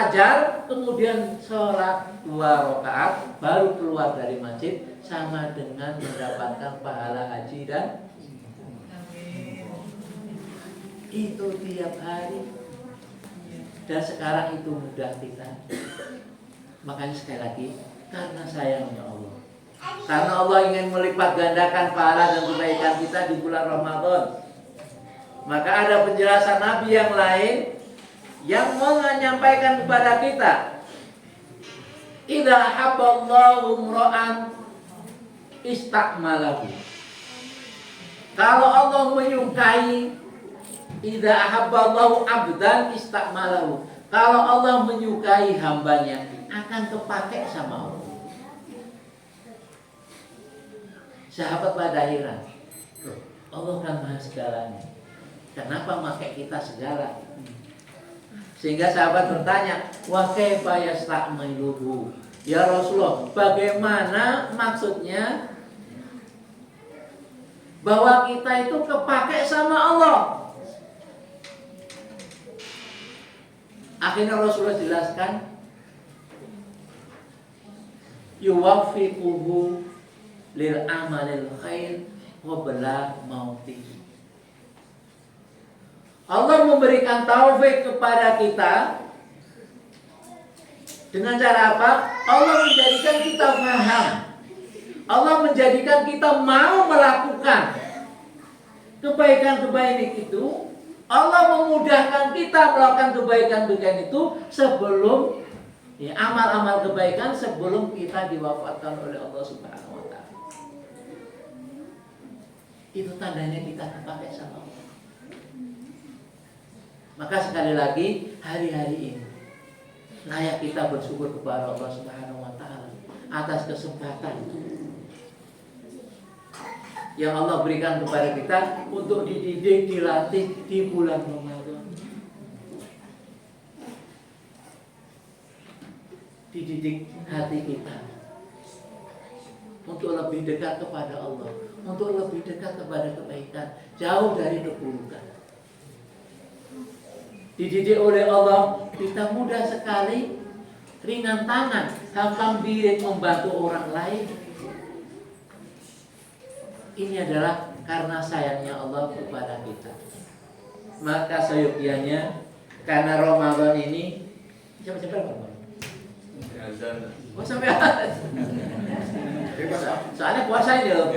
fajar, kemudian sholat 2 rakaat, baru keluar dari masjid, sama dengan mendapatkan pahala haji dan itu tiap hari. Dan sekarang itu mudah kita. Makanya sekali lagi, karena sayangnya Allah, karena Allah ingin melipat gandakan pahala dan kebaikan kita di bulan Ramadan, maka ada penjelasan Nabi yang lain yang menyampaikan kepada kita, idza habballahu mra'an istakmalahu. Kalau Allah menyukai, idza habballahu abdan istakmalahu. Kalau Allah menyukai hambanya, akan kepake sama Allah. Sahabat pada heran, Allah kan maha segalanya, kenapa pakai kita segala? Sehingga sahabat bertanya, wa kaifa yastakmiluhu? Ya Rasulullah, bagaimana maksudnya bahwa kita itu kepake sama Allah? Akhirnya Rasulullah jelaskan, yuwaffiquhu lil amalil khair qabla mautih. Allah memberikan taufik kepada kita dengan cara apa? Allah menjadikan kita paham. Allah menjadikan kita mau melakukan kebaikan-kebaikan itu. Allah memudahkan kita melakukan kebaikan-kebaikan itu sebelum amal-amal kebaikan sebelum kita diwafatkan oleh Allah Subhanahu wa taala. Itu tandanya kita terpakai sama Allah. Maka sekali lagi, hari-hari ini layak kita bersyukur kepada Allah Subhanahu wa taala atas kesempatan yang Allah berikan kepada kita untuk dididik, dilatih di bulan Ramadan. Dididik hati kita untuk lebih dekat kepada Allah, untuk lebih dekat kepada kebaikan, jauh dari keburukan. Dididik oleh Allah, kita mudah sekali, ringan tangan, gampang diri membantu orang lain. Ini adalah karena sayangnya Allah kepada kita. Maka seyogianya, karena Ramadan ini sampai berapa? Oh sampai soalnya puasa ini loh.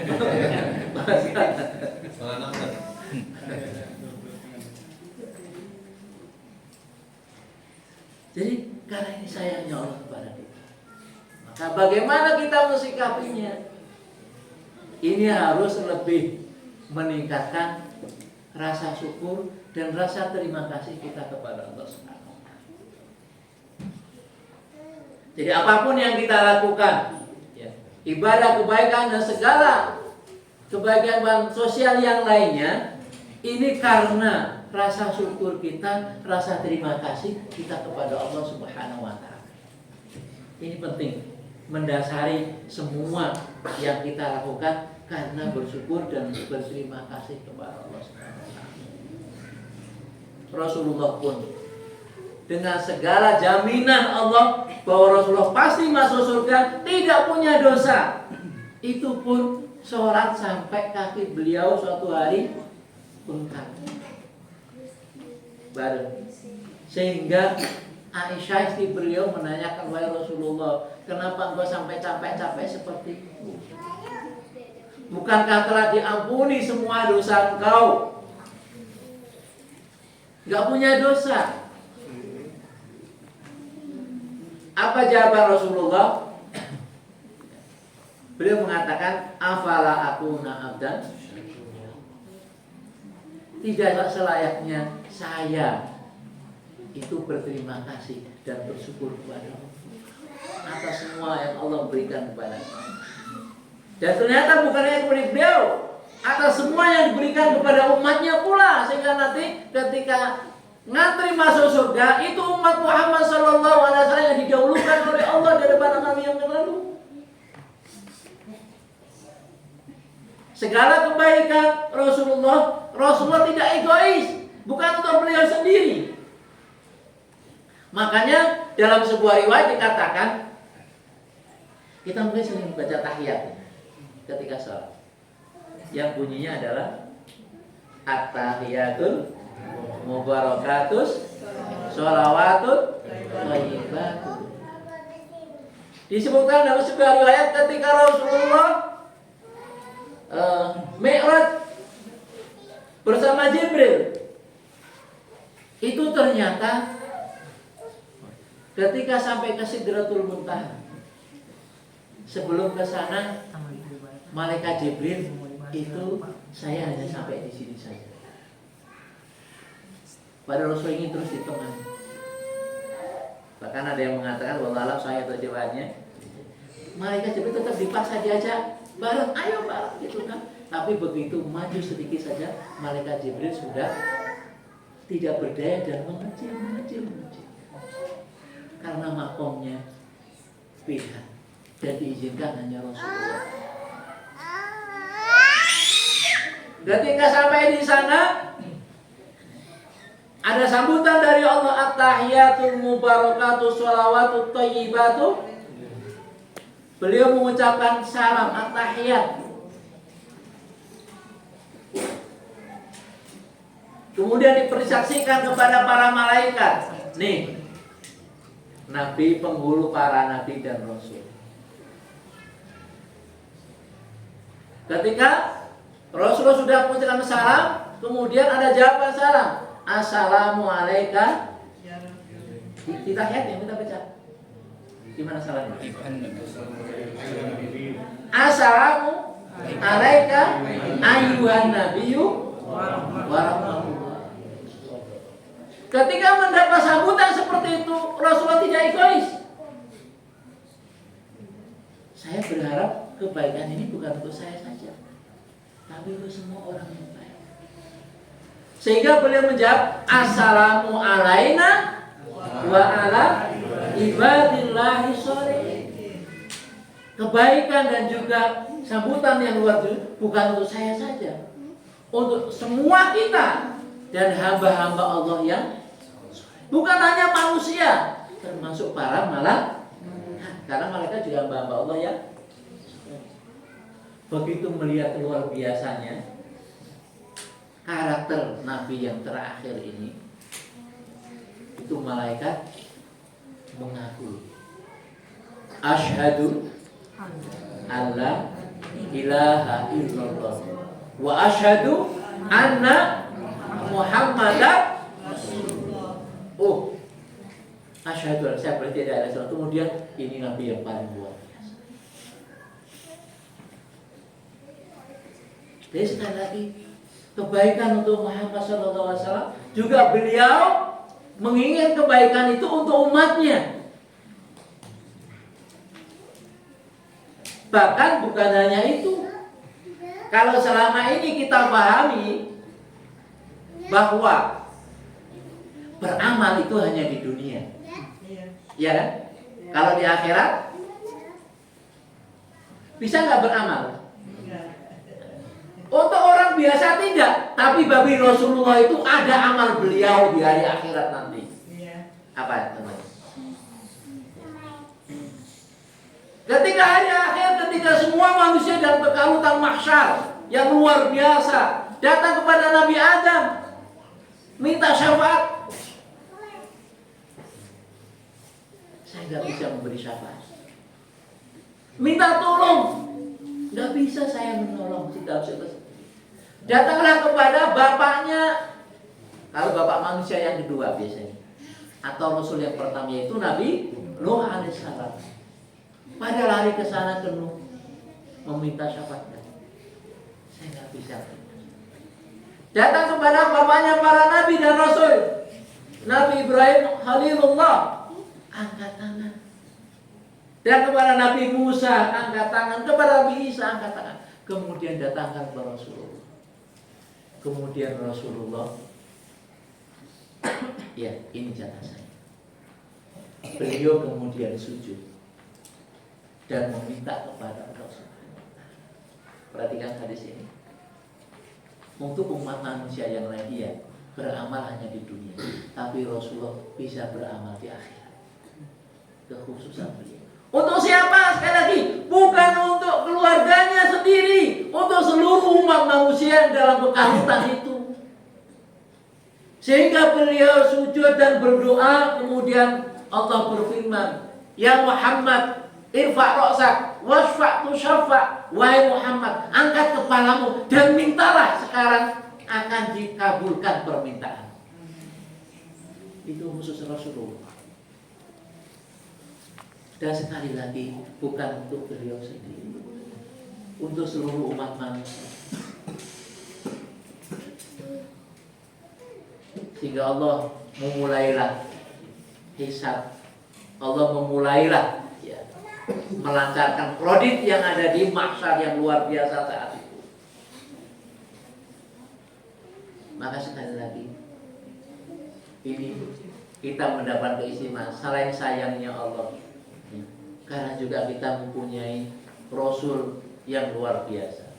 Jadi karena ini sayangnya Allah kepada kita, maka bagaimana kita mensikapinya? Ini harus lebih meningkatkan rasa syukur dan rasa terima kasih kita kepada Allah Subhanahu wa taala. Jadi apapun yang kita lakukan, ibadah, kebaikan dan segala kebaikan sosial yang lainnya, ini karena rasa syukur kita, rasa terima kasih kita kepada Allah Subhanahu wa taala. Ini penting, mendasari semua yang kita lakukan karena bersyukur dan berterima kasih kepada Allah Subhanahu wa taala. Rasulullah pun dengan segala jaminan Allah bahwa Rasulullah pasti masuk surga, tidak punya dosa, itu pun sholat sampai kaki beliau suatu hari bengkak. Sehingga Aisyah istri beliau menanyakan, wahai Rasulullah, kenapa engkau sampai capek-capek seperti itu? Bukankah telah diampuni semua dosa engkau? Gak punya dosa. Apa jawaban Rasulullah? Beliau mengatakan, afala akuna abdan? Tidaklah selayaknya saya itu berterima kasih dan bersyukur kepada Allah atas semua yang Allah berikan kepada saya. Dan ternyata bukannya kepada beliau, atas semua yang diberikan kepada umatnya pula, sehingga nanti ketika ngantri masuk surga itu umat Muhammad SAW yang didahulukan oleh Allah daripada nabi yang lalu. Segala kebaikan Rasulullah tidak egois, bukan untuk beliau sendiri. Makanya dalam sebuah riwayat dikatakan, kita mungkin sering baca tahiyat ketika sholat, yang bunyinya adalah at-tahiyatul mubarakatus sholawatut thayyibatun. Disebutkan dalam sebuah riwayat ketika Rasulullah Mi'raj bersama Jibril, itu ternyata ketika sampai ke Sidratul Muntaha, sebelum ke sana malaikat Jibril itu, saya hanya sampai di sini saja. Pada Rasul ingin terus ditemani. Bahkan ada yang mengatakan, wallahualam saya terjawabnya, malaikat Jibril tetap dipaksa diajak bareng, ayo bareng gitu kan. Tapi begitu maju sedikit saja, malaikat Jibril sudah tidak berdaya dan mengecil. Karena makomnya beda dan diizinkan hanya Rasulullah. Ketika sampai di sana, ada sambutan dari Allah, at-tahiyatul mubarakatuh sholawatut thayyibatu. Beliau mengucapkan salam at-tahiyat. Kemudian dipersaksikan kepada para malaikat. Nih, Nabi penghulu para nabi dan rasul. Ketika Rasulullah sudah mengucapkan salam, kemudian ada jawaban salam. Assalamualaikum. Kita lihat yang kita baca. Gimana salamnya? Assalamualaikum ayyuhan nabiyyu warahmatullahi. Ketika mendapat sambutan seperti itu, Rasulullah tidak egois. Saya berharap kebaikan ini bukan untuk saya saja, tapi untuk semua orang yang baik. Sehingga beliau menjawab, assalamu alaina wa ala ibadillahi sholihin. Kebaikan dan juga sambutan yang luar biasa bukan untuk saya saja, untuk semua kita dan hamba-hamba Allah yang bukan hanya manusia, termasuk para malaikat. Karena malaikat juga hamba-hamba Allah yang begitu melihat luar biasanya karakter Nabi yang terakhir ini, itu malaikat mengaku, asyhadu alla ilaha illallah wa asyhadu anna Muhammadan Rasulullah. Oh, asyhadu, saya berarti ada Rasulullah. Kemudian ini Nabi yang paling luar biasa. Jadi sekali lagi, kebaikan untuk Muhammad SAW juga beliau mengingat kebaikan itu untuk umatnya. Bahkan bukan hanya itu. Kalau selama ini kita pahami bahwa beramal itu hanya di dunia, ya kan? Kalau di akhirat bisa nggak beramal? Untuk orang biasa tidak, tapi bagi Rasulullah itu ada amal beliau di hari akhirat nanti. Apa teman? Ketika hari akhir, ketika semua manusia dalam kekalutan mahsyar yang luar biasa datang kepada Nabi Adam, minta syafaat. Saya nggak bisa memberi syafaat. Minta tolong, nggak bisa saya menolong. Datanglah kepada bapaknya. Kalau bapak manusia yang kedua biasanya, atau Rasul yang pertama, yaitu Nabi Nuh alaihissalam. Pada lari ke sana ke Nuh meminta syafaat. Saya nggak bisa. Datang kepada bapaknya para nabi dan rasul, Nabi Ibrahim Khalilullah, angkat tangan. Dan kepada Nabi Musa angkat tangan, kepada Nabi Isa angkat tangan. Kemudian datangkan kepada Rasulullah. Kemudian Rasulullah, ya ini jatah saya. Beliau kemudian sujud dan meminta kepada Rasulullah. Perhatikan hadis ini. Untuk umat manusia yang lain, ya, beramal hanya di dunia, tapi Rasulullah bisa beramal di akhirat. kekhususan beliau. Untuk siapa? Sekali lagi, bukan untuk keluarganya sendiri, untuk seluruh umat manusia dalam kekalutan itu. Sehingga beliau sujud dan berdoa, kemudian Allah berfirman, "Ya Muhammad, irfa' ra'sak wasfa' tusaffa." Wahai Muhammad, angkat kepalamu dan mintalah, sekarang akan dikabulkan permintaan. Itu khusus Rasulullah. Dan sekali lagi, bukan untuk beliau sendiri, untuk seluruh umat manusia. Sehingga Allah memulailah hisab, Allah memulailah melancarkan kredit yang ada di mahsyar yang luar biasa saat itu. Maka sekali lagi, ini kita mendapat keistimewaan selain sayangnya Allah, karena juga kita mempunyai Rasul yang luar biasa,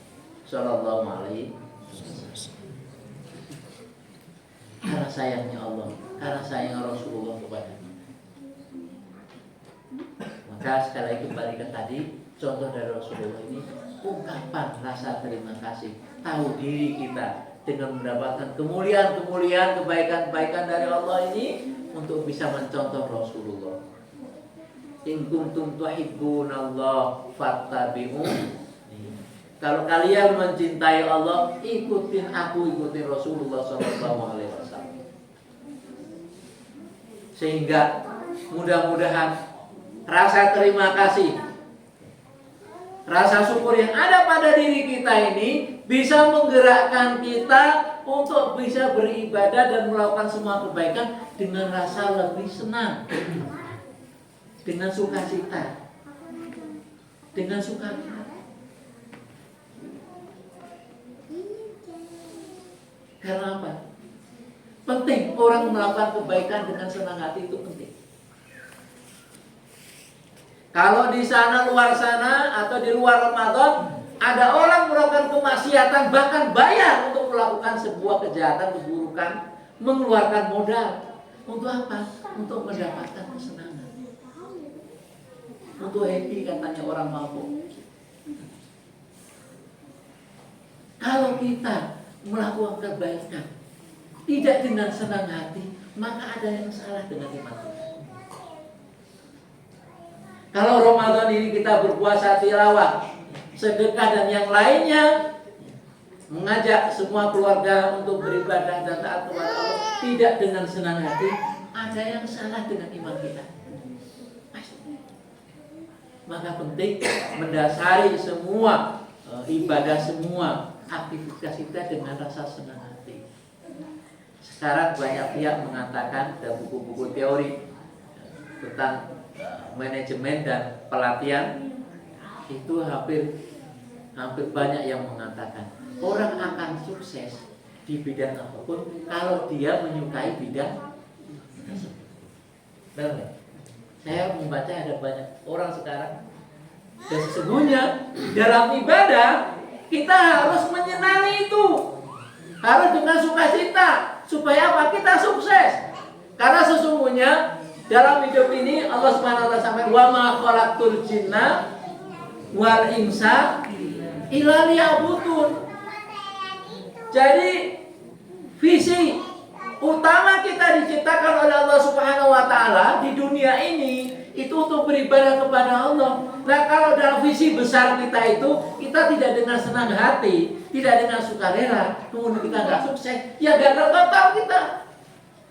Sallallahu Alaihi Wasallam. Karena sayangnya Allah, karena sayang Rasulullah kepada kita. Maka sekali lagi kembali ke tadi, contoh dari Rasulullah ini, ungkapan rasa terima kasih, tahu diri kita dengan mendapatkan kemuliaan-kemuliaan, kebaikan-kebaikan dari Allah ini untuk bisa mencontoh Rasulullah. In kuntum tuhibbunallah fattabi'un. Kalau kalian mencintai Allah, ikutin aku, ikutin Rasulullah SAW. Sehingga mudah-mudahan rasa terima kasih, rasa syukur yang ada pada diri kita ini bisa menggerakkan kita untuk bisa beribadah dan melakukan semua kebaikan dengan rasa lebih senang, dengan sukacita, dengan sukacita. Karena apa? Penting orang melakukan kebaikan dengan senang hati, itu penting. Kalau di sana, luar sana, atau di luar Ramadan ada orang melakukan kemaksiatan, bahkan bayar untuk melakukan sebuah kejahatan, keburukan, mengeluarkan modal. Untuk apa? Untuk mendapatkan kesenangan, untuk happy, katanya orang mabuk. Kalau kita melakukan kebaikan tidak dengan senang hati, maka ada yang salah dengan iman kita. Kalau Ramadan ini kita berpuasa, tilawah, sedekah dan yang lainnya, mengajak semua keluarga untuk beribadah dan taat kepada Allah tidak dengan senang hati, ada yang salah dengan iman kita. Maka penting mendasari semua ibadah, semua aktivitas kita dengan rasa senang hati. Sekarang banyak pihak mengatakan, ada buku-buku teori tentang manajemen dan pelatihan, itu hampir banyak yang mengatakan orang akan sukses di bidang apapun kalau dia menyukai bidang tersebut. Benar? Saya membaca ada banyak orang sekarang, dan sesungguhnya dalam ibadah kita harus menyenangi itu, harus dengan sukacita, supaya apa? Kita sukses. Karena sesungguhnya dalam hidup ini Allah Subhanahu wa taala sampai wa ma khalaqtul jinna wal insa illa liya'budun. Jadi visi utama kita diciptakan oleh Allah Subhanahu wa taala di dunia ini itu untuk beribadah kepada Allah. Nah, kalau dalam visi besar kita itu, kita tidak dengan senang hati, tidak dengan sukarela, kemudian kita nggak sukses, ya gagal total kita.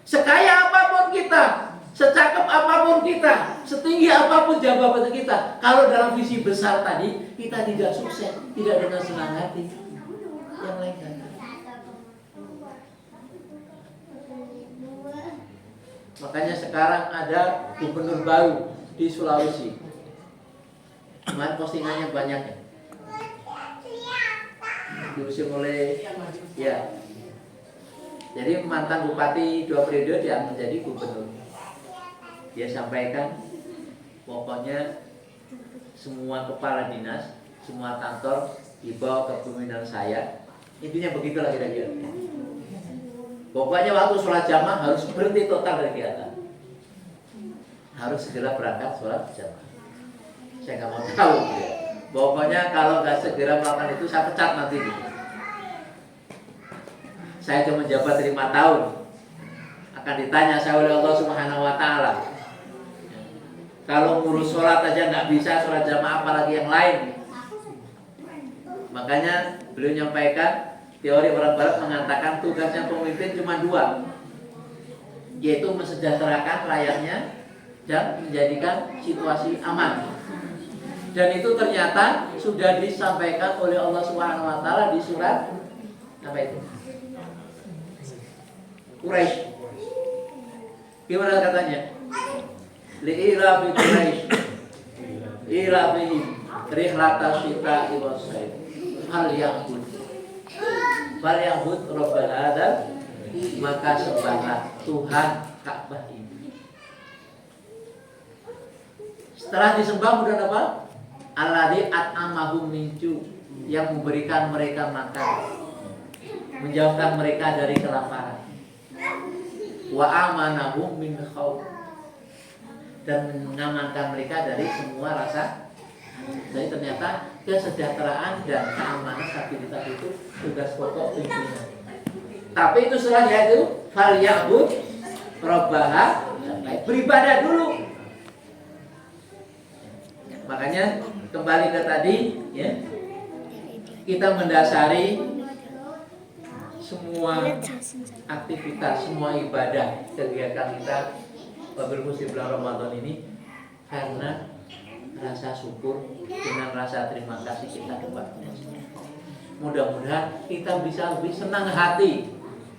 Sekaya apapun kita, secakap apapun kita, setinggi apapun jabatan kita, kalau dalam visi besar tadi kita tidak sukses, tidak dengan senang hati, yang lain gagal. Makanya sekarang ada gubernur baru di Sulawesi. Kemarin postingannya banyak ya. Diusung oleh ya. Jadi mantan bupati 2 periode dia menjadi gubernur. Dia sampaikan pokoknya semua kepala dinas, semua kantor dibawa ke pemimpinan saya. Intinya begitulah kira-kira. Pokoknya waktu sholat jamaah harus berhenti total dari kegiatan. harus segera berangkat sholat jamaah. Saya nggak mau tahu ya. Pokoknya kalau nggak segera melakukan itu saya pecat nanti gitu. Saya cuma jabat 5 tahun, akan ditanya saya oleh Allah Subhanahu Wa Taala. Kalau ngurus sholat aja nggak bisa, sholat jamaah apalagi yang lain. Makanya beliau menyampaikan teori orang Barat mengatakan tugasnya pemimpin cuma 2, yaitu mensejahterakan rakyatnya dan menjadikan situasi aman. Dan itu ternyata sudah disampaikan oleh Allah Subhanahu Wa Taala di surat apa itu? Quraisy. Gimana katanya? Li'ila bi Quraisy ila bihim rihlata syita'i was sayf hal ya'bud rabb hadzal, maka sembahlah Tuhan Ka'bah ini. Setelah disembah kemudian apa? Alladzi at'amahum min ju', yang memberikan mereka makan, menjauhkan mereka dari kelaparan. Wa amanahum min khauf, dan mengamankan mereka dari semua rasa. Jadi ternyata kesejahteraan dan keamanan stabilitas itu tugas pokok pimpinan. Tapi itu setelahnya itu fal ya'bud rabbaha, beribadah dulu. Makanya kembali ke tadi ya, kita mendasari semua aktivitas, semua ibadah, kegiatan kita wabil khusus bulan Ramadan ini karena rasa syukur dengan rasa terima kasih kita kepada Allah. Mudah-mudahan kita bisa lebih senang hati,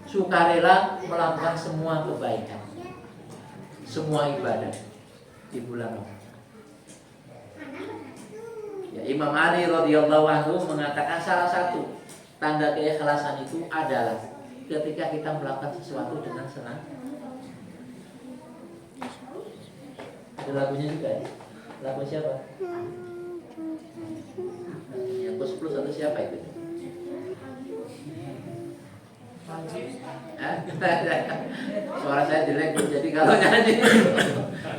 sukarela melakukan semua kebaikan, semua ibadah di bulan Ramadan. Ya, Imam Ali radhiyallahu anhu mengatakan salah satu tanda keikhlasan itu adalah ketika kita melakukan sesuatu dengan senang. Ada lagunya juga ya? Lagu siapa? Yang plus atau siapa itu? Suara saya jelek, jadi kalau nyanyi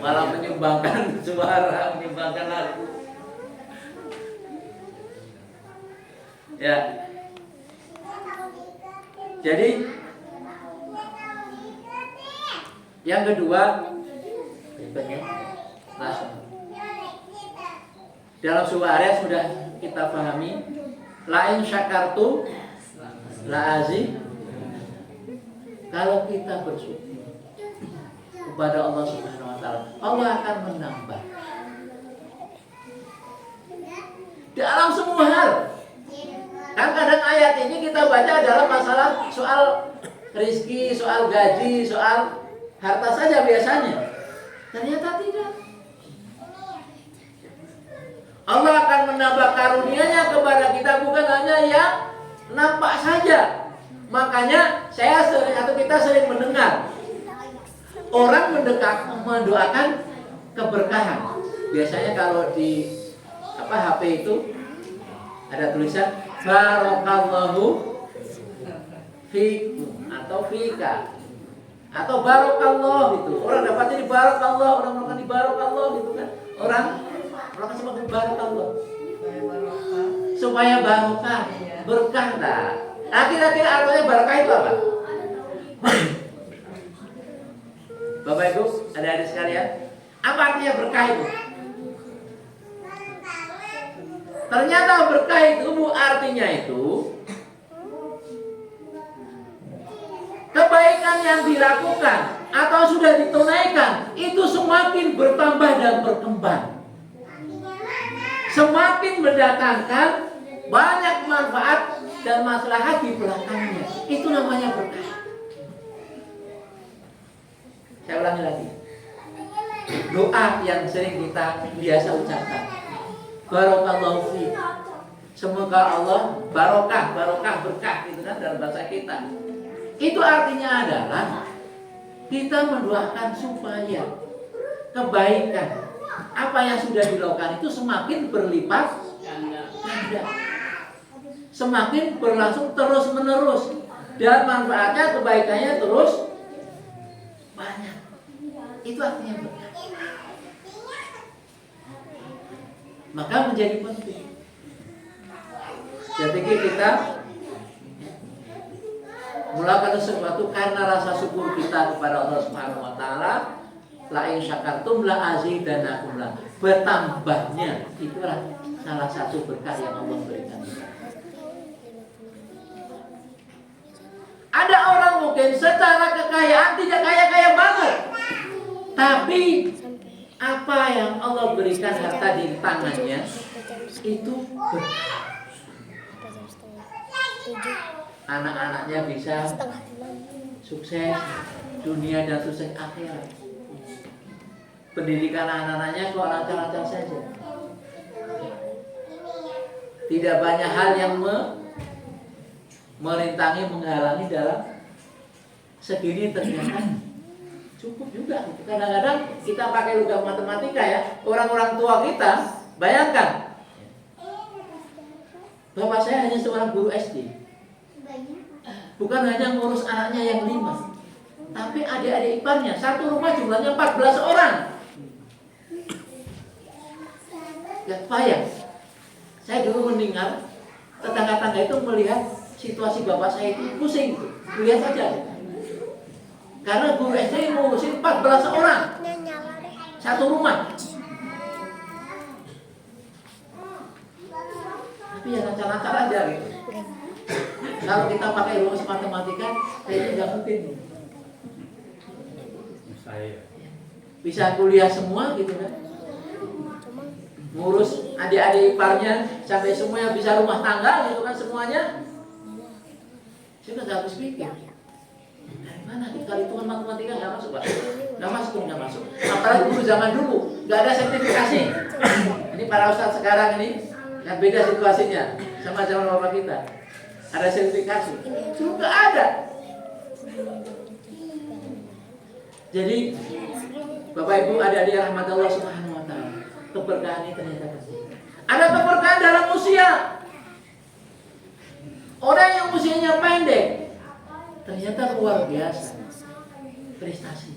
malah menyumbangkan suara, menyumbangkan lagu. Ya. Jadi yang kedua, dalam sebuah area sudah kita pahami, lain syakartu la azim. Kalau kita bersyukur kepada Allah Subhanahu Wa Taala, Allah akan menambah dalam semua hal. Kan kadang ayat ini kita baca dalam masalah soal rezeki, soal gaji, soal harta saja biasanya. Ternyata tidak. Allah akan menambah karunia-Nya kepada kita, bukan hanya yang nampak saja. Makanya kita sering mendengar orang mendoakan keberkahan. Biasanya kalau di HP itu ada tulisan barakallahu fikum atau fika atau barakallah gitu. Orang dapatnya di barakallah, orang makan di barakallah gitu kan. Orang kasih makan barakallah supaya barokah, berkah dah. Nah, kira-kira artinya barokah itu apa? Bapak Ibu, adik-adik sekalian, apa artinya berkah itu? Ternyata berkah itu artinya itu kebaikan yang dilakukan atau sudah ditunaikan itu semakin bertambah dan berkembang, semakin mendatangkan banyak manfaat dan maslahat di belakangnya. Itu namanya berkah. Saya ulangi lagi, doa yang sering kita biasa ucapkan, barakallahu fi, semoga Allah barokah berkah itu kan dalam bahasa kita. Itu artinya adalah kita mendoakan supaya kebaikan apa yang sudah dilakukan itu semakin berlipat ganda, semakin berlangsung terus menerus, dan manfaatnya kebaikannya terus banyak. itu artinya berkah. Maka menjadi penting. Jadi kita melakukan sesuatu karena rasa syukur kita kepada Allah Subhanahu wa taala. La in syakartum la azidanakum la. Bertambahnya itulah salah satu berkah yang Allah berikan. Ada orang mungkin secara kekayaan tidak kaya-kaya banget, tapi apa yang Allah berikan harta di tangannya itu berkah. Anak-anaknya bisa sukses dunia dan sukses akhirat. Pendidikan anak-anaknya kok lancar-lancar saja. Tidak banyak hal yang merintangi, menghalangi dalam segini ternyata cukup juga. Kadang-kadang kita pakai logam matematika ya. Orang-orang tua kita, bayangkan, bapak saya hanya seorang guru SD. Bukan hanya ngurus anaknya yang 5, tapi adik-adik iparnya. Satu rumah jumlahnya 14 orang. Gak bayang. Saya dulu mendengar tetangga-tetangga itu melihat situasi bapak saya itu pusing. Lihat saja. Karena guru SD ngurusin 14 orang. Satu rumah. Tapi ya lancar-lancar aja gitu. Kalau kita pakai rumus matematika, kayaknya nggak mungkin. Bisa kuliah semua gitu kan. Ngurus adik-adik iparnya sampai semuanya bisa rumah tangga gitu kan semuanya. Saya nggak habis pikir. Dari mana? Kalau hitungan matematika nggak masuk Pak. Nggak masuk. Apalagi dulu zaman dulu nggak ada sertifikasi. Ini para ustadz sekarang ini yang beda situasinya sama zaman bapak kita. Ada sertifikasi, dulu nggak ada. Jadi Bapak Ibu adik-adik rahmat Allah Subhanahu wa taala, keberkahan ini ternyata penting. Ada keberkahan dalam usia. Orang yang usianya pendek ternyata luar biasa prestasi.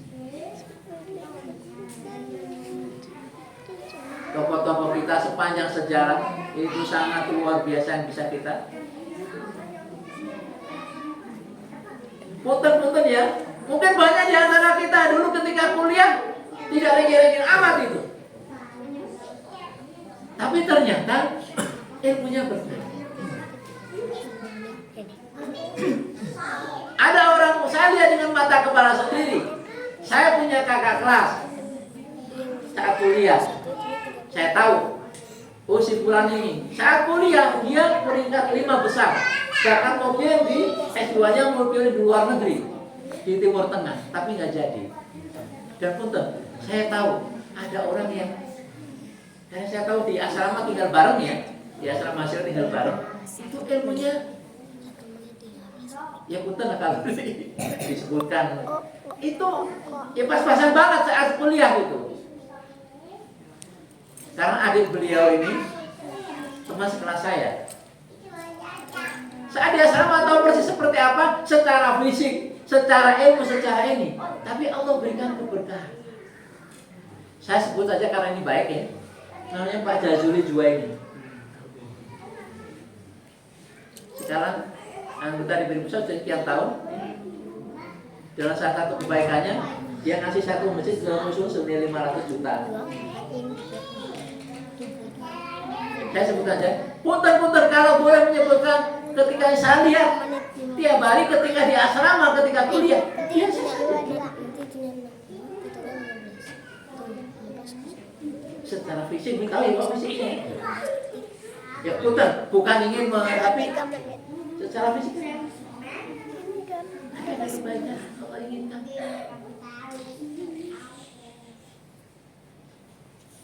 Tokoh-tokoh kita sepanjang sejarah itu sangat luar biasa yang bisa kita. Punten-punten ya. Mungkin banyak di antara kita dulu ketika kuliah tidak rengin-rengin amat itu. Tapi ternyata ilmunya berkah. Ada orang, saya lihat dengan mata kepala sendiri. Saya punya kakak kelas saat kuliah. Saya tahu, oh si fulan ini saat kuliah dia peringkat 5 besar. Bahkan mobil di S2-nya mobil di luar negeri, di Timur Tengah, tapi nggak jadi. Dan punten, saya tahu ada orang yang saya tahu di asrama tinggal bareng ya, di asrama mahasiswa tinggal bareng. Itu ilmunya, ya punten kalau disebutkan itu ya pas-pasan banget saat kuliah itu. Karena adik beliau ini teman sekelas saya. Saat di asrama tahu persis seperti apa secara fisik, secara ilmu, secara ini. Tapi Allah berikan keberkahan. Saya sebut aja karena ini baik ya. Namanya Pak Jazuli Juwaini. Sekarang anggota DPD Pusat sudah sekian tahun. Dalam salah satu kebaikannya, dia ngasih satu masjid dalam musuh senilai 500 juta. Saya sebut aja. Punten-punten kalau boleh menyebutkan. Ketika saya lihat tiap hari ketika di asrama, ketika kuliah, dia secara fisik tahu ya fisiknya. Ya putar, bukan ingin tapi secara fisik ada kebaikan Allah inginkan.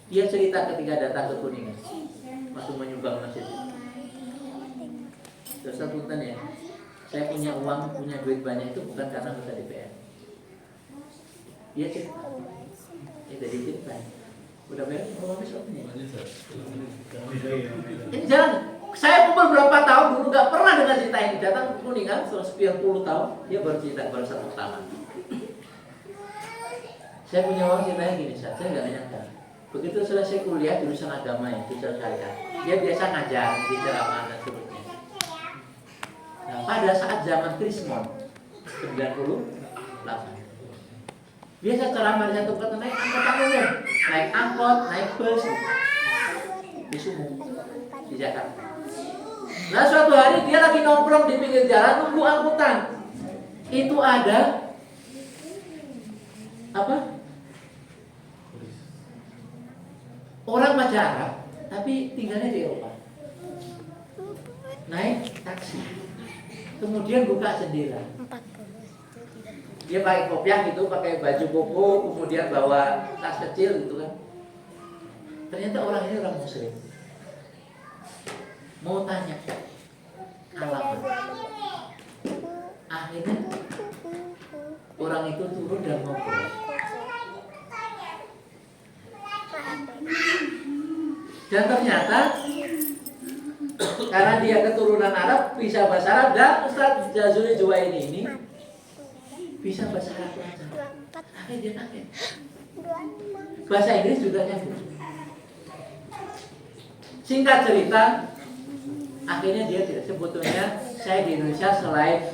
Dia cerita ketika datang ke Kuningan, masuk menyumbang masjid. Terus punten ya, saya punya uang, punya duit banyak itu bukan karena anggota DPR. Dia cerita, jadi cerita. Udah beres, mau habis waktunya. Ini jangan. Saya kumpul berapa tahun dulu nggak pernah dengar cerita ini. Datang ke Kuningan setelah sekian puluh tahun, dia baru cerita baru satu taman. Saya punya orang ceritanya gini, saya nggak nyangka. Begitu selesai kuliah jurusan agama ya, jurusan syariat, dia biasa ngajar di ceramah dan seterusnya. Nah, pada saat zaman Krismon 98, biasa ceramah di satu kota naik angkutan umum, naik angkot, naik bus di Sumut, di Jakarta. Nah, suatu hari dia lagi nongkrong di pinggir jalan nunggu angkutan. Itu ada apa? Orang wajah Arab, tapi tinggalnya di Eropa. Naik taksi, kemudian buka jendela. Dia pakai kopiah gitu, pakai baju koko, kemudian bawa tas kecil gitu kan. Ternyata orang ini orang Muslim. Mau tanya alamat. Akhirnya orang itu turun dan ngobrol. Dan ternyata karena dia keturunan Arab, bisa bahasa Arab, dan Ustaz Jazuli Juwaini ini bisa bahasa Arab lancar. Akhirnya dia kaget. Bahasa Inggris juga nyambung. Singkat cerita, akhirnya dia tidak, sebetulnya saya di Indonesia selain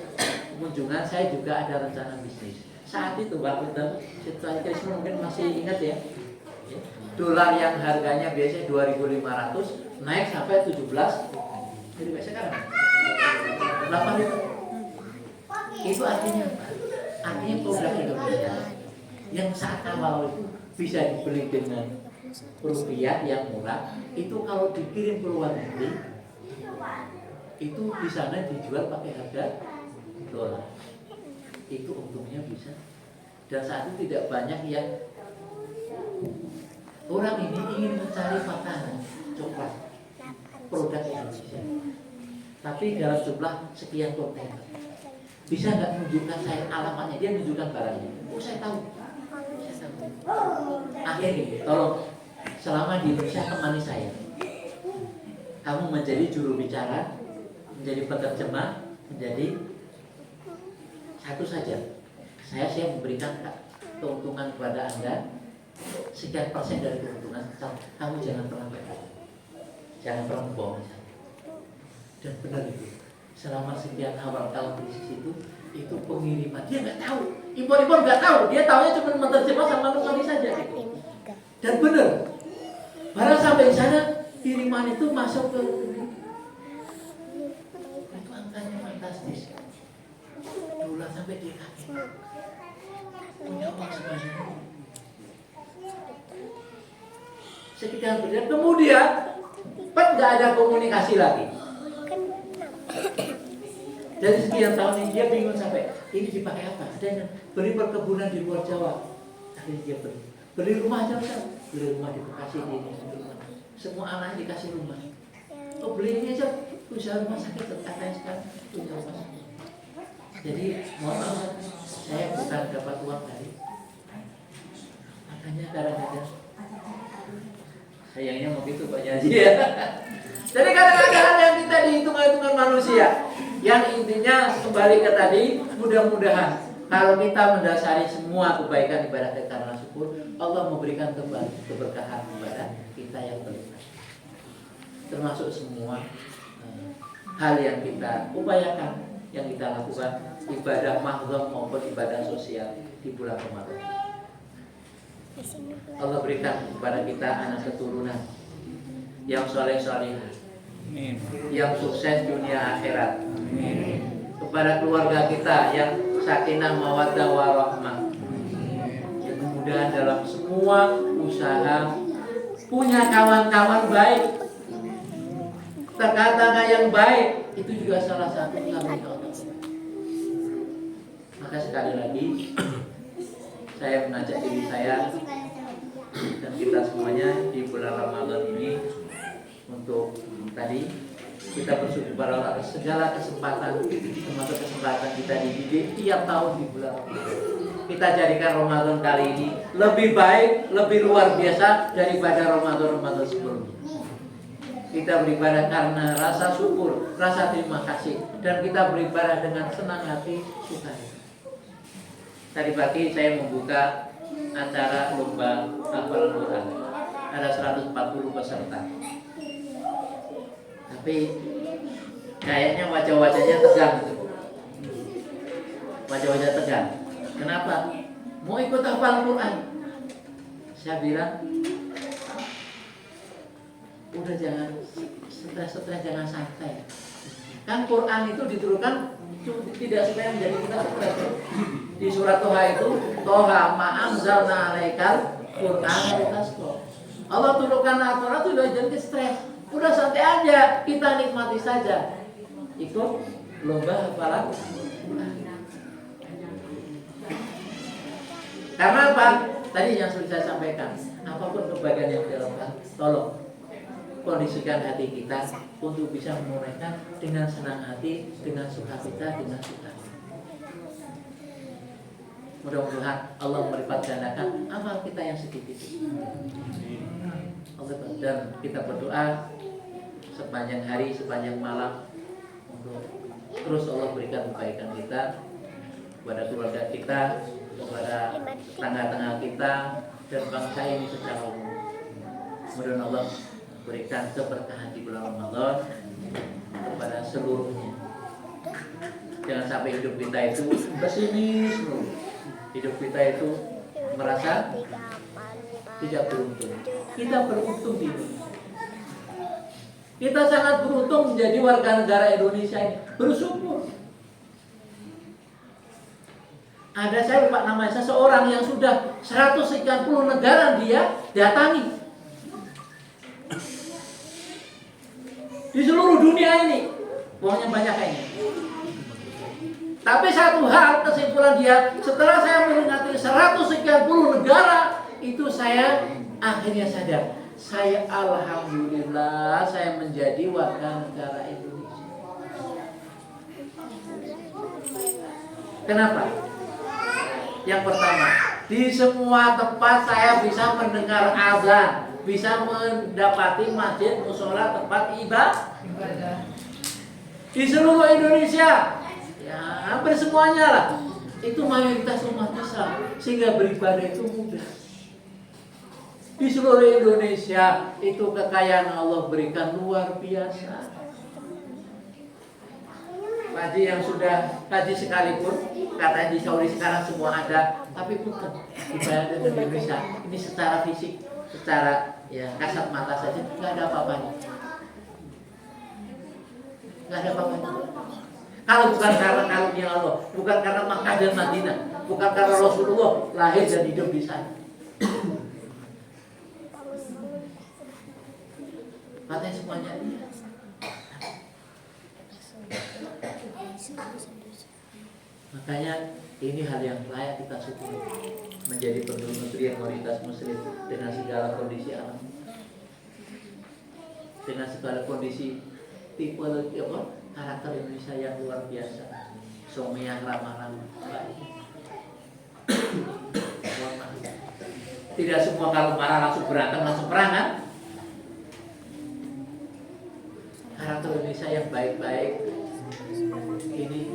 kunjungan, saya juga ada rencana bisnis. Saat itu waktu itu, situasi krisis mungkin masih ingat ya. Dolar yang harganya biasanya 2.500 naik sampai 17. Jadi sekarang 8.000. Itu artinya apa? Artinya produk Indonesia yang saat awal itu bisa dibeli dengan rupiah yang murah, itu kalau dikirim ke luar negeri itu di sana dijual pakai harga dolar. Itu untungnya bisa. Dan saat itu tidak banyak yang orang ini ingin mencari makanan coklat produk Indonesia, tapi dalam jumlah sekian kontainer. Bisa nggak menunjukkan saya alamatnya? Dia menunjukkan barangnya. Oh, saya tahu. Akhirnya, tolong selama di Indonesia temani saya. Kamu menjadi juru bicara, menjadi penerjemah, menjadi satu saja. Saya siap memberikan keuntungan kepada Anda. Sekian persen dari keuntungan, kamu jangan pernah berkata, jangan pernah bohong saya. Dan benar itu, selama sekian awal tahun krisis itu pengiriman dia nggak tahu, impor nggak tahu, dia tahunya cuma menerjemah sama nulis saja. Dan benar, barang sampai di sana kiriman itu masuk ke itu angkanya fantastis, dolar sampai dia kaki punya uang sebanyak itu. Sekitar berjalan, kemudian nggak ada komunikasi lagi. Dari sekian tahun ini dia bingung sampai ini dipakai apa? Ada yang beli perkebunan di luar Jawa, akhirnya dia beli rumah aja, beli rumah di Bekasi ini, semua anak dikasih rumah. Oh, beli ini aja, usaha rumah sakit, katanya sekarang punya rumah sakit. Jadi mohon maaf, saya bukan dapat uang dari, makanya kadang-kadang sayangnya begitu Pak Haji ya. Jadi kadang-kadang yang kita dihitung-hitungan manusia. Yang intinya kembali ke tadi, mudah-mudahan kalau kita mendasari semua kebaikan ibadah karena syukur, Allah memberikan keberkahan kepada kita yang beriman. Termasuk semua hal yang kita upayakan, yang kita lakukan, ibadah mahdzhah maupun ibadah sosial di bulan Ramadan. Allah berikan kepada kita anak keturunan yang soleh-solehah, yang sukses dunia akhirat. Kepada keluarga kita yang sakinah mawaddah warahmah, yang kemudahan dalam semua usaha, punya kawan-kawan baik, kata-kata yang baik, itu juga salah satu karunia Allah. Maka sekali lagi saya mengajak diri saya dan kita semuanya di bulan Ramadan ini untuk tadi kita bersyukur pada Allah atas segala kesempatan, termasuk kesempatan kita dididik tiap tahun di bulan Ramadan. Kita jadikan Ramadan kali ini lebih baik, lebih luar biasa daripada Ramadan sebelumnya. Kita beribadah karena rasa syukur, rasa terima kasih, dan kita beribadah dengan senang hati, suka. Tadi pagi saya membuka acara lomba hafalan Quran. Ada 140 peserta. Tapi kayaknya wajah-wajahnya tegang gitu. Wajah-wajah tegang. Kenapa? Mau ikut hafalan Quran. Saya bilang, udah jangan stres-stres, jangan santai. Kan Quran itu diturunkan tidak supaya menjadi kita stres. Di surat Toha itu, Toha ma'anzalna alaikal Quran litasqa. Allah turunkan Al-Quran itu udah jadi stres. Udah santai aja, kita nikmati saja. Ikut lomba hafalan Quran. Karena apa? Tadi yang sudah saya sampaikan, apapun kebahagiaan yang dilakukan, tolong kondisikan hati kita untuk bisa menunaikan dengan senang hati, dengan sukacita, dengan sukacita. Mudah-mudahan Allah melipat gandakan amal kita yang sedikit. Dan kita berdoa sepanjang hari, sepanjang malam untuk terus Allah berikan kebaikan kita kepada keluarga kita, kepada tangga-tangga kita, dan bangsa ini secara umum. Mudah-mudahan Allah berikan keberkahan di bulan Ramadan kepada seluruhnya. Jangan sampai hidup kita itu pesimis, hidup kita itu merasa tidak beruntung. Kita beruntung di Indonesia. Kita sangat beruntung menjadi warga negara Indonesia ini. Bersyukur. Ada, saya lupa namanya, seseorang yang sudah 130 negara dia datangi di seluruh dunia ini. Pokoknya banyak kayaknya. Tapi satu hal kesimpulan dia, setelah saya melewati 130 negara, itu saya akhirnya sadar, saya alhamdulillah saya menjadi warga negara Indonesia. Kenapa? Yang pertama, di semua tempat saya bisa mendengar azan, bisa mendapati masjid, mushola, tempat ibadah. Di seluruh Indonesia, ya hampir semuanya lah, itu mayoritas umat Islam, sehingga beribadah itu mudah. Di seluruh Indonesia itu kekayaan Allah berikan luar biasa. Haji yang sudah haji sekalipun, katanya di Saudi sekarang semua ada, tapi bukan ibadah di Indonesia ini secara fisik, secara ya kasat mata saja nggak ada apa-apanya, nggak ada apa-apanya. Kalau bukan karena karunia Allah, bukan karena Makkah dan Madinah, bukan karena Rasulullah lahir dan hidup di sana. Katanya semuanya dia. Makanya ini hal yang layak kita syukuri, menjadi penduduk negeri yang mayoritas muslim dengan segala kondisi alam, dengan segala kondisi tipe karakter Indonesia yang luar biasa, yang ramah-ramah, baik. Tidak semua kalau marah langsung berantem, langsung perangan. Karakter Indonesia yang baik-baik ini,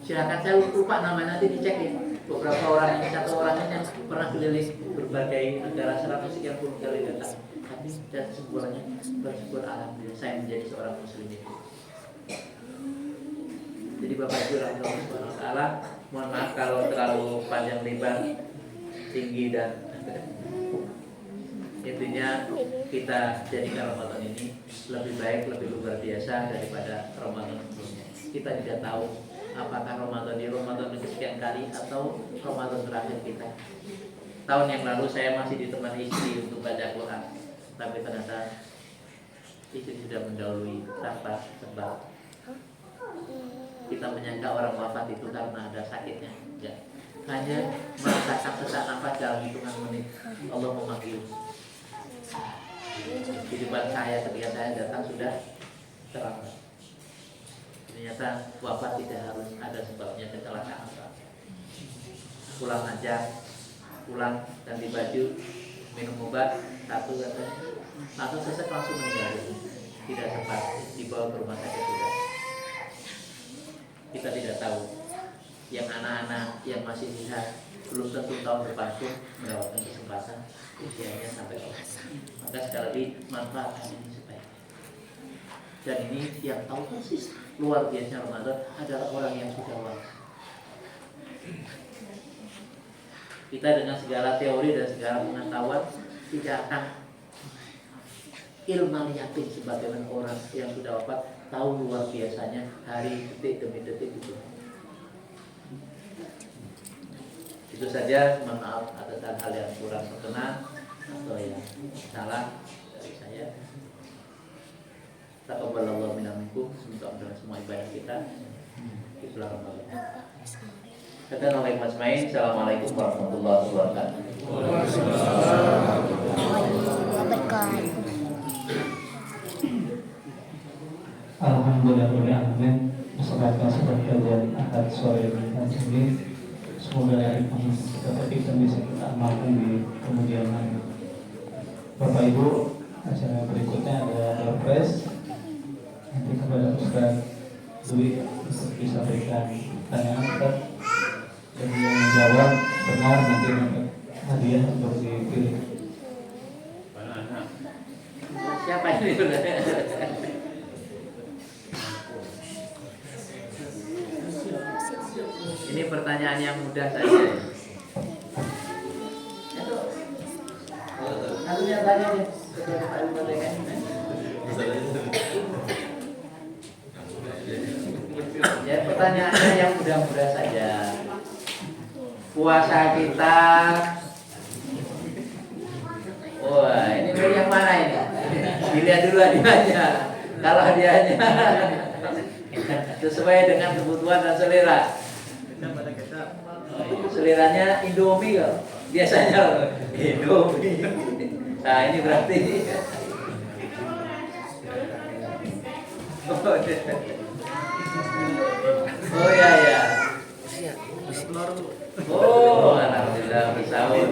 silakan, saya lupa namanya, nanti dicek ya. Beberapa orang ini, satu orang ini yang pernah keliling berbagai negara 100 sekian puluh kali datang. Tapi dan kesimpulannya bersyukur alhamdulillah saya menjadi seorang muslim itu. Jadi Bapak Ibu rahimahullah subhanahu wa ta'ala, mohon maaf kalau terlalu panjang lebar, tinggi, dan intinya kita jadikan Ramadan ini lebih baik, lebih luar biasa daripada Ramadan sebelumnya. Kita tidak tahu apakah Ramadan ini Ramadan kesekian kali atau Ramadan terakhir kita. Tahun yang lalu saya masih ditemani istri untuk baca Quran, tapi ternyata istri sudah mendahului tanpa sebab. Kita menyangka orang wafat itu karena ada sakitnya, ya. Hanya merasakan sesak nafas dalam hitungan menit Allah memanggil. Di depan saya ketika saya datang sudah terlambat. Ternyata wafat tidak harus ada sebabnya, kecelakaan. Pulang aja, pulang ganti baju, minum obat satu katanya, langsung sesek langsung meninggal. Tidak sempat dibawa ke rumah sakit juga. Kita tidak tahu yang anak-anak yang masih lihat belum tentu tahun depan pun mendapatkan kesempatan usianya sampai orang. Maka sekali lagi manfaatkan ini sebaik. Dan ini yang tahu persis luar biasa Ramadan adalah orang yang sudah wafat. Kita dengan segala teori dan segala pengetahuan tidak akan ilmu yakin sebagaimana orang yang sudah wafat tahu luar biasanya hari detik demi detik itu. Itu saja, mohon maaf atas hal yang kurang berkenan atau yang salah dari saya. Taqabbalallahu minna minkum, semoga dalam semua ibadah kita di bulan Ramadan. Kata oleh Mas Main, Assalamualaikum warahmatullahi wabarakatuh. Alhamdulillahirrahmanirrahim. Bersalawat salam dari Ahad sore ini. Semoga kita bisa kita amalkan di kemudian hari. Bapak Ibu, acara berikutnya ada refresh. Nanti kepada Ustaz Dwi untuk disampaikan pertanyaan Ustaz. Dan yang menjawab benar nanti dapat hadiah untuk dipilih. Siapa ini? Ini pertanyaan yang mudah saja. Harusnya tanya deh. Ya, pertanyaannya yang mudah-mudah saja. Puasa kita, wah ini dari yang mana ini? Dilihat dulu hadiahnya. Kalau hadiahnya sesuai dengan kebutuhan dan selera. Seleranya Indomie kok. Biasanya Indomie. Nah ini berarti oh ya ya. Oh alhamdulillah bersahur.